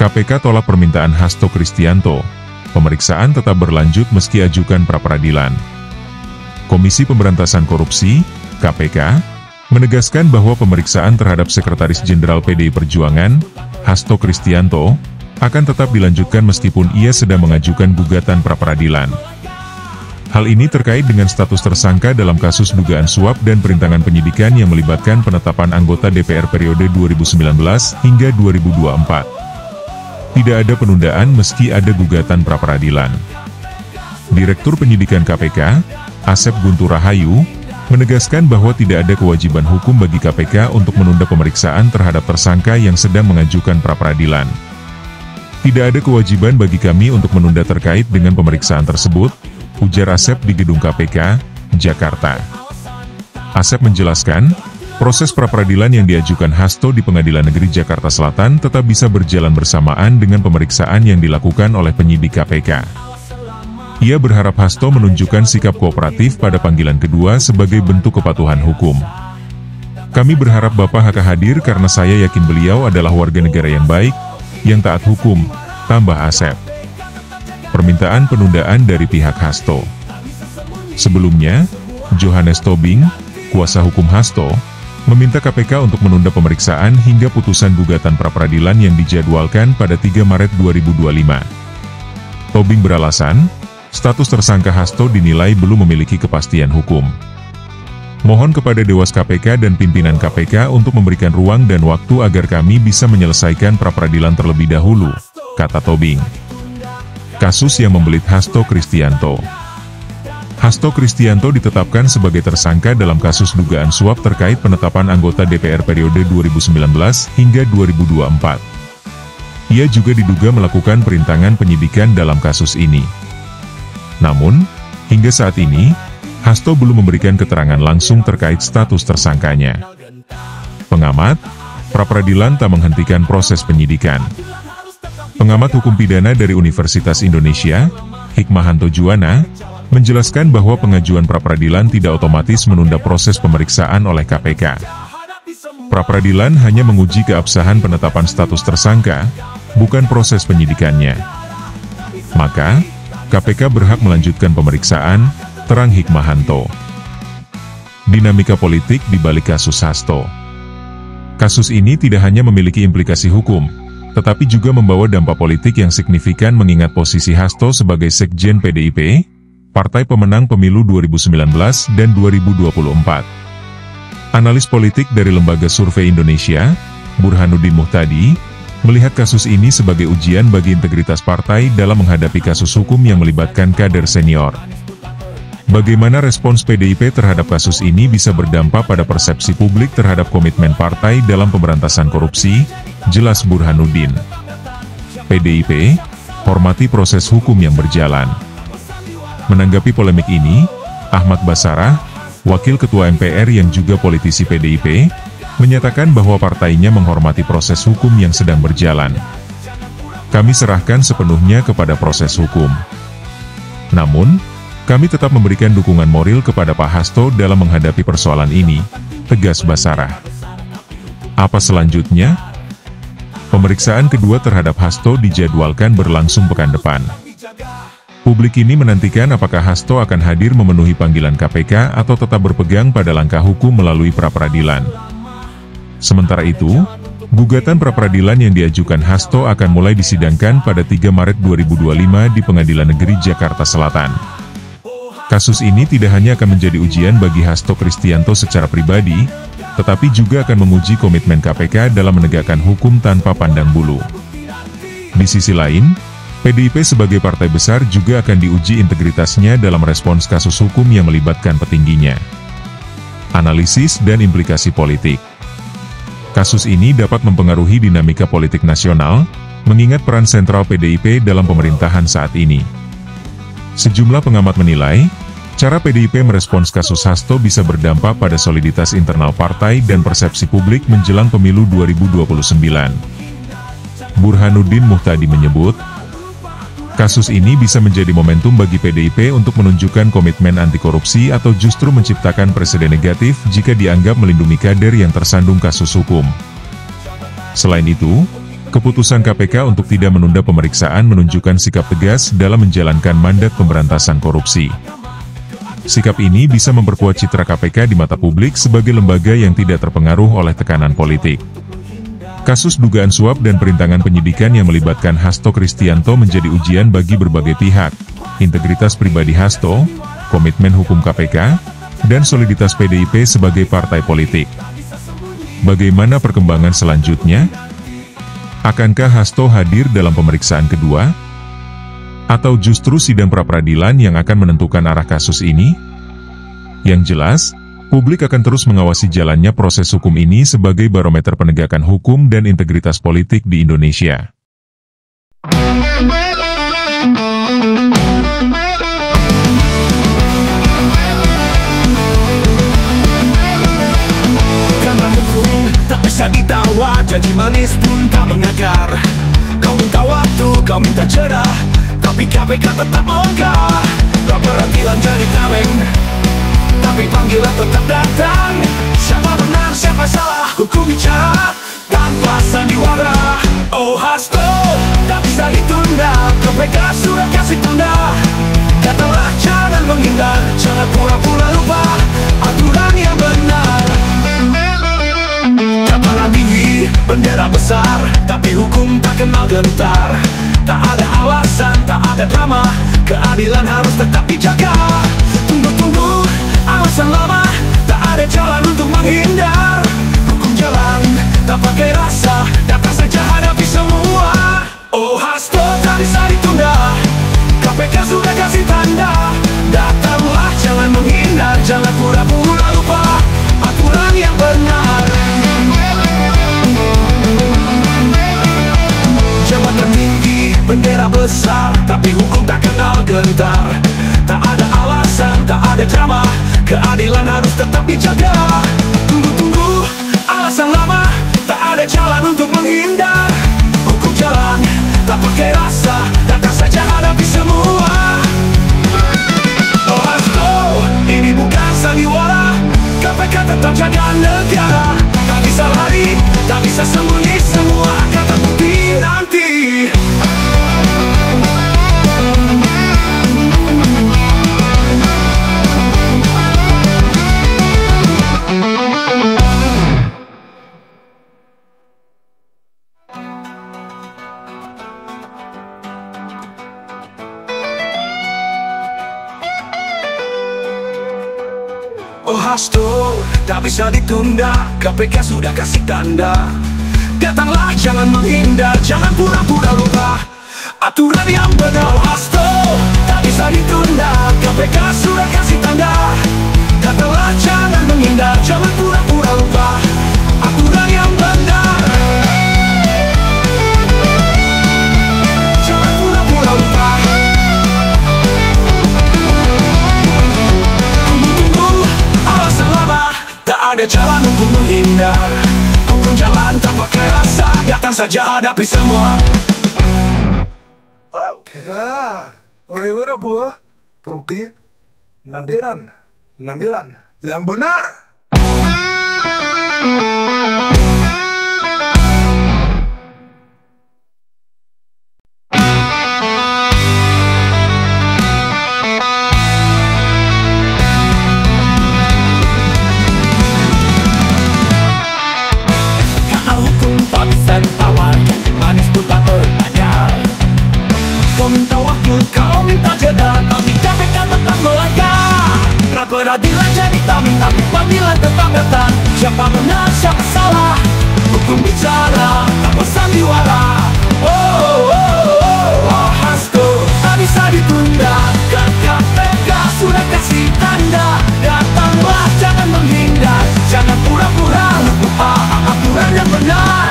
KPK tolak permintaan Hasto Kristianto. Pemeriksaan tetap berlanjut meski ajukan pra-peradilan. Komisi Pemberantasan Korupsi, KPK, menegaskan bahwa pemeriksaan terhadap Sekretaris Jenderal PDI Perjuangan, Hasto Kristianto, akan tetap dilanjutkan meskipun ia sedang mengajukan gugatan pra-peradilan. Hal ini terkait dengan status tersangka dalam kasus dugaan suap dan perintangan penyidikan yang melibatkan penetapan anggota DPR periode 2019 hingga 2024. Tidak ada penundaan meski ada gugatan pra-peradilan. Direktur Penyidikan KPK, Asep Guntur Rahayu, menegaskan bahwa tidak ada kewajiban hukum bagi KPK untuk menunda pemeriksaan terhadap tersangka yang sedang mengajukan pra-peradilan. Tidak ada kewajiban bagi kami untuk menunda terkait dengan pemeriksaan tersebut, ujar Asep di Gedung KPK, Jakarta. Asep menjelaskan, proses pra-peradilan yang diajukan Hasto di Pengadilan Negeri Jakarta Selatan tetap bisa berjalan bersamaan dengan pemeriksaan yang dilakukan oleh penyidik KPK. Ia berharap Hasto menunjukkan sikap kooperatif pada panggilan kedua sebagai bentuk kepatuhan hukum. Kami berharap Bapak HK hadir karena saya yakin beliau adalah warga negara yang baik, yang taat hukum, tambah Asep. Permintaan penundaan dari pihak Hasto. Sebelumnya, Johannes Tobing, kuasa hukum Hasto, meminta KPK untuk menunda pemeriksaan hingga putusan gugatan pra-peradilan yang dijadwalkan pada 3 Maret 2025. Tobing beralasan, status tersangka Hasto dinilai belum memiliki kepastian hukum. Mohon kepada Dewas KPK dan pimpinan KPK untuk memberikan ruang dan waktu agar kami bisa menyelesaikan pra-peradilan terlebih dahulu, kata Tobing. Kasus yang membelit Hasto Kristianto. Hasto Kristianto ditetapkan sebagai tersangka dalam kasus dugaan suap terkait penetapan anggota DPR periode 2019 hingga 2024. Ia juga diduga melakukan perintangan penyidikan dalam kasus ini. Namun, hingga saat ini, Hasto belum memberikan keterangan langsung terkait status tersangkanya. Pengamat, pra-peradilan tak menghentikan proses penyidikan. Pengamat hukum pidana dari Universitas Indonesia, Hikmahanto Juwana, menjelaskan bahwa pengajuan pra-peradilan tidak otomatis menunda proses pemeriksaan oleh KPK. Pra-peradilan hanya menguji keabsahan penetapan status tersangka, bukan proses penyidikannya. Maka, KPK berhak melanjutkan pemeriksaan, terang Hikmahanto. Dinamika politik di balik kasus Hasto. Kasus ini tidak hanya memiliki implikasi hukum, tetapi juga membawa dampak politik yang signifikan mengingat posisi Hasto sebagai Sekjen PDIP, partai pemenang pemilu 2019 dan 2024. Analis politik dari Lembaga Survei Indonesia, Burhanuddin Muhtadi, melihat kasus ini sebagai ujian bagi integritas partai dalam menghadapi kasus hukum yang melibatkan kader senior. Bagaimana respons PDIP terhadap kasus ini bisa berdampak pada persepsi publik terhadap komitmen partai dalam pemberantasan korupsi, jelas Burhanuddin. PDIP, hormati proses hukum yang berjalan. Menanggapi polemik ini, Ahmad Basarah, Wakil Ketua MPR yang juga politisi PDIP, menyatakan bahwa partainya menghormati proses hukum yang sedang berjalan. Kami serahkan sepenuhnya kepada proses hukum. Namun, kami tetap memberikan dukungan moral kepada Pak Hasto dalam menghadapi persoalan ini, tegas Basarah. Apa selanjutnya? Pemeriksaan kedua terhadap Hasto dijadwalkan berlangsung pekan depan. Publik ini menantikan apakah Hasto akan hadir memenuhi panggilan KPK atau tetap berpegang pada langkah hukum melalui pra-peradilan. Sementara itu, gugatan pra-peradilan yang diajukan Hasto akan mulai disidangkan pada 3 Maret 2025 di Pengadilan Negeri Jakarta Selatan. Kasus ini tidak hanya akan menjadi ujian bagi Hasto Kristianto secara pribadi, tetapi juga akan menguji komitmen KPK dalam menegakkan hukum tanpa pandang bulu. Di sisi lain, PDIP sebagai partai besar juga akan diuji integritasnya dalam respons kasus hukum yang melibatkan petingginya. Analisis dan implikasi politik. Kasus ini dapat mempengaruhi dinamika politik nasional, mengingat peran sentral PDIP dalam pemerintahan saat ini. Sejumlah pengamat menilai, cara PDIP merespons kasus Hasto bisa berdampak pada soliditas internal partai dan persepsi publik menjelang pemilu 2029. Burhanuddin Muhtadi menyebut, kasus ini bisa menjadi momentum bagi PDIP untuk menunjukkan komitmen anti korupsi atau justru menciptakan presiden negatif jika dianggap melindungi kader yang tersandung kasus hukum. Selain itu, Keputusan KPK untuk tidak menunda pemeriksaan menunjukkan sikap tegas dalam menjalankan mandat pemberantasan korupsi. Sikap ini bisa memperkuat citra KPK di mata publik sebagai lembaga yang tidak terpengaruh oleh tekanan politik. Kasus dugaan suap dan perintangan penyidikan yang melibatkan Hasto Kristianto menjadi ujian bagi berbagai pihak, integritas pribadi Hasto, komitmen hukum KPK, dan soliditas PDIP sebagai partai politik. Bagaimana perkembangan selanjutnya? Akankah Hasto hadir dalam pemeriksaan kedua? Atau justru sidang pra-peradilan yang akan menentukan arah kasus ini? Yang jelas, publik akan terus mengawasi jalannya proses hukum ini sebagai barometer penegakan hukum dan integritas politik di Indonesia. Karena hukum tak bisa ditawar, janji manis pun tak mengakar. Kau minta waktu, kau minta cerah, tapi KPK tetap ogah. Pra-peradilan jadi tameng, tapi panggilan tetap datang. Siapa benar, siapa salah, hukum bicara tanpa sandiwara. Oh Hasto, tak bisa ditunda, KPK sudah kasih tanda. Datanglah, jangan menghindar, jangan pura-pura lupa aturan yang benar. Kapal tinggi, bendera besar, tapi hukum tak kenal gentar. Tak ada alasan, tak ada drama, keadilan harus tetap dijaga. Tunggu-tunggu, alasan lama, tak ada jalan untuk menghindar. Hukum jalan, tak pakai rasa, datang saja hadapi semua. Oh Hasto, tak bisa ditunda, KPK sudah kasih tanda. Datanglah, jangan menghindar, jangan pura-pura lupa aturan yang benar. Jabatan tinggi, bendera besar, tapi hukum tak kenal gentar. Tak ada alasan, tak ada drama, keadilan harus tetap dijaga. Tunggu-tunggu, alasan lama, tak ada jalan untuk menghindar. Hukum jalan, tak pakai rasa, datang saja hadapi semua. Oh Hasto, ini bukan sandiwara, KPK tetap jaga negara. Tak bisa lari, tak bisa sembunyi, semua akan terbukti nanti. Oh Hasto, tak bisa ditunda, KPK sudah kasih tanda. Datanglah, jangan menghindar, jangan pura-pura lupa aturan yang benar. Oh Hasto, tak bisa ditunda, KPK sudah kasih tanda. Datanglah, jangan menghindar, jangan pura-pura lupa aturan yang benar. Jangan pura-pura lupa. Ada jalan untuk menghindar, hukum jalan tak pakai rasa, datang saja hadapi semua. Orang buah, bukti, penampilan yang benar. Kau minta jeda, tapi KPK tetap melangkah. Pra-peradilan jadi tameng, tapi panggilan tetap datang. Siapa benar, siapa salah, hukum bicara tanpa sandiwara. Oh Hasto, tak bisa ditunda, kan KPK sudah kasih tanda. Datanglah, jangan menghindar, jangan pura-pura lupa aturan yang benar.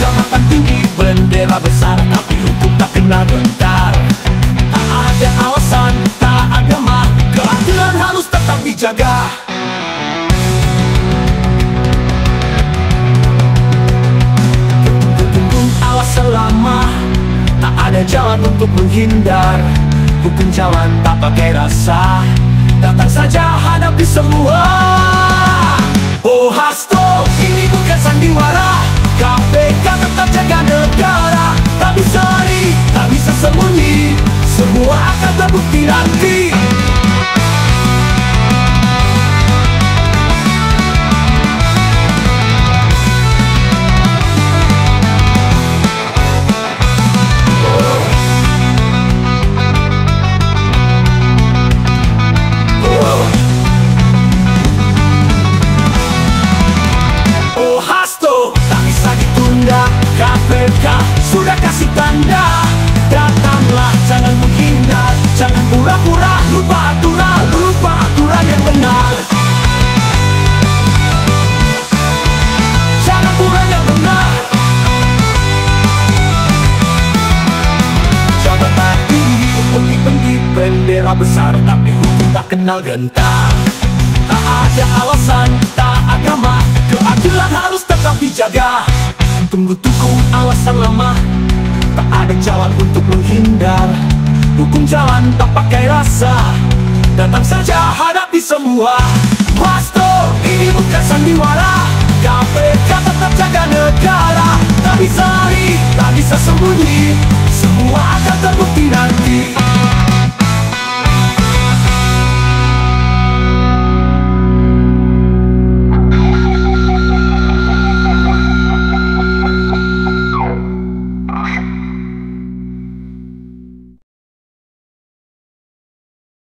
Jabatan tinggi, bendera besar, tapi hukum tak kenal gentar. Tak ada alasan, tak ada mak, keadilan harus tetap dijaga. Tunggu alasan lama, tak ada jalan untuk menghindar. Hukum jalan tak pakai rasa, datang saja hadapi semua. Oh Hasto, ini bukan sandiwara. KPK tetap jaga negara. Tak bisa lari, tak bisa sembunyi, semua akan terbukti nanti. KPK sudah kasih tanda, datanglah, jangan menghindar, jangan pura-pura, lupa aturan yang benar. Jangan pura yang benar. Jabatan tinggi, tinggi, bendera besar, tapi hukum tak kenal gentar. Tak ada alasan, tak agama, keadilan harus tetap dijaga. Tunggu alasan lama, tak ada jalan untuk menghindar. Hukum jalan tak pakai rasa, datang saja hadapi semua. Hasto, ini bukan sandiwara. KPK tetap jaga negara. Tak bisa lari, tak bisa